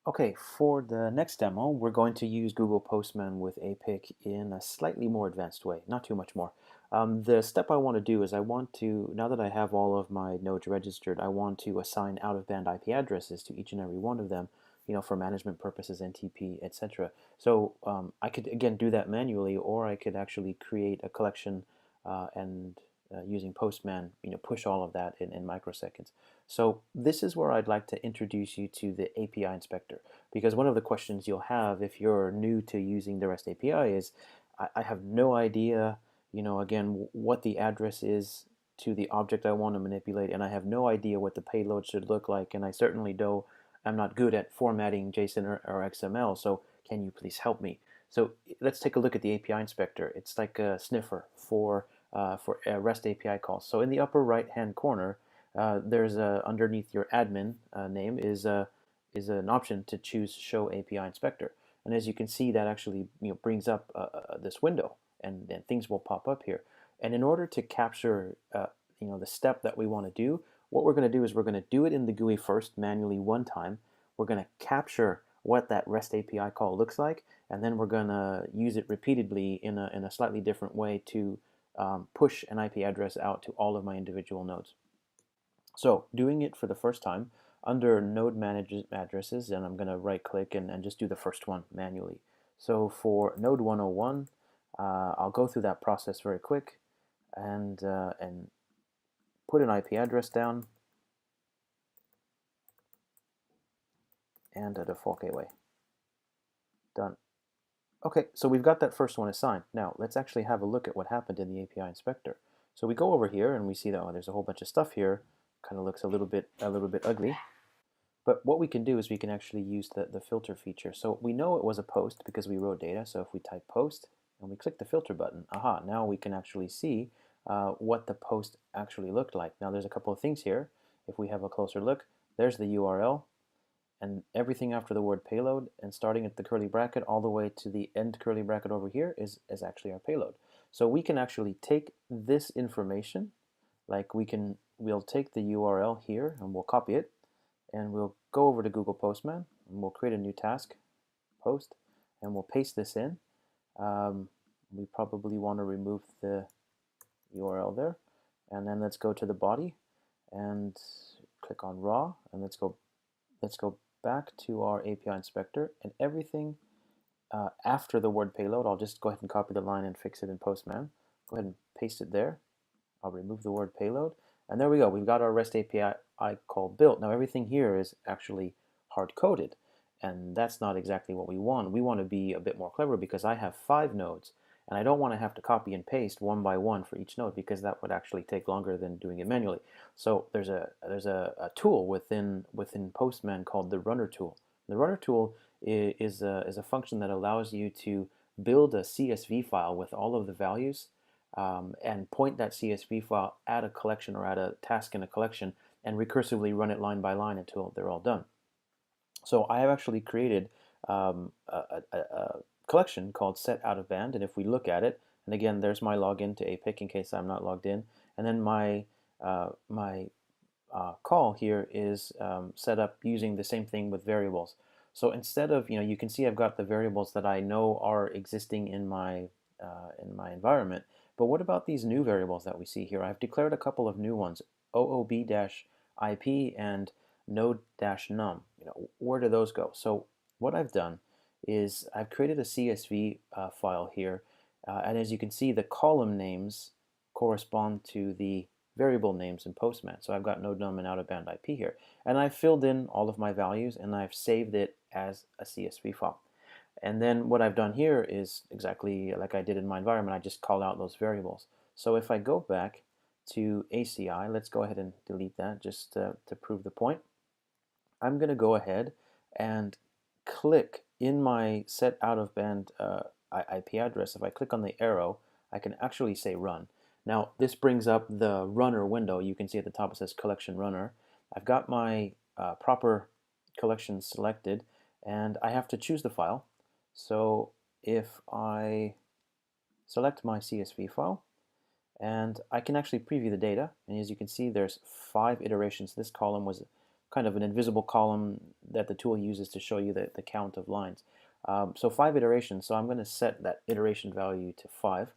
Okay, for the next demo, we're going to use Google Postman with APIC in a slightly more advanced way, not too much more. The step I want to do is I want to, now that I have all of my nodes registered, I want to assign out-of-band IP addresses to each and every one of them, for management purposes, NTP, etc. So I could, again, do that manually, or I could actually create a collection and using Postman, push all of that in microseconds. So this is where I'd like to introduce you to the API Inspector, because one of the questions you'll have if you're new to using the REST API is, I have no idea, again, what the address is to the object I want to manipulate, and I have no idea what the payload should look like, and I certainly don't, I'm not good at formatting JSON or XML, so can you please help me? So let's take a look at the API Inspector. It's like a sniffer for REST API calls. So in the upper right-hand corner, there's underneath your admin name is an option to choose Show API Inspector. And as you can see, that actually brings up this window, and things will pop up here. And in order to capture the step that we want to do, what we're going to do is we're going to do it in the GUI first manually one time. We're going to capture what that REST API call looks like, and then we're going to use it repeatedly in a slightly different way to push an IP address out to all of my individual nodes. So doing it for the first time, under Node Manage Addresses, and I'm going to right click and just do the first one manually. So for node 101, I'll go through that process very quick and put an IP address down and a default gateway. Done. Okay, so we've got that first one assigned. Now let's actually have a look at what happened in the API Inspector. So we go over here and we see that there's a whole bunch of stuff here. Kind of looks a little bit ugly. But what we can do is we can actually use the filter feature. So we know it was a post because we wrote data. So if we type post and we click the filter button, aha, now we can actually see what the post actually looked like. Now there's a couple of things here. If we have a closer look, there's the URL and everything after the word payload, and starting at the curly bracket all the way to the end curly bracket over here is actually our payload. So we can actually take this information, like we'll take the URL here and we'll copy it, and we'll go over to Google Postman and we'll create a new task, post, and we'll paste this in. We probably want to remove the URL there, and then let's go to the body and click on raw, and let's go back to our API Inspector, and everything after the word payload, I'll just go ahead and copy the line and fix it in Postman. Go ahead and paste it there. I'll remove the word payload, and there we go. We've got our REST API call built. Now everything here is actually hard-coded, and that's not exactly what we want. We want to be a bit more clever because I have 5 nodes, and I don't want to have to copy and paste one by one for each node because that would actually take longer than doing it manually. So there's a tool within Postman called the runner tool. The runner tool is a function that allows you to build a CSV file with all of the values and point that CSV file at a collection or at a task in a collection and recursively run it line by line until they're all done. So I have actually created a collection called set out of band, and if we look at it, and again there's my login to APIC in case I'm not logged in, and then my call here is set up using the same thing with variables. So instead of, you can see I've got the variables that I know are existing in my environment, but what about these new variables that we see here? I've declared a couple of new ones, OOB-IP and node-num. Where do those go? So what I've done is I've created a CSV file here, and as you can see, the column names correspond to the variable names in Postman. So I've got node-num and out-of-band IP here, and I've filled in all of my values and I've saved it as a CSV file. And then what I've done here is exactly like I did in my environment. I just called out those variables. So if I go back to ACI, let's go ahead and delete that just to prove the point. I'm going to go ahead and click in my set out of band IP address. If I click on the arrow, I can actually say run. Now this brings up the runner window. You can see at the top it says collection runner. I've got my proper collection selected, and I have to choose the file. So if I select my CSV file, and I can actually preview the data, and as you can see there's 5 iterations. This column was kind of an invisible column that the tool uses to show you the count of lines. So 5 iterations, so I'm going to set that iteration value to 5.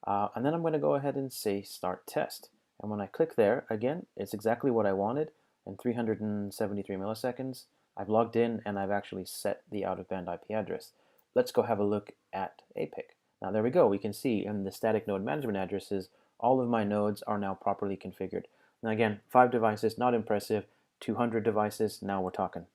And then I'm going to go ahead and say Start Test. And when I click there, again, it's exactly what I wanted. In 373 milliseconds, I've logged in and I've actually set the out-of-band IP address. Let's go have a look at APIC. Now there we go. We can see in the static node management addresses, all of my nodes are now properly configured. Now again, 5 devices, not impressive. 200 devices, now we're talking.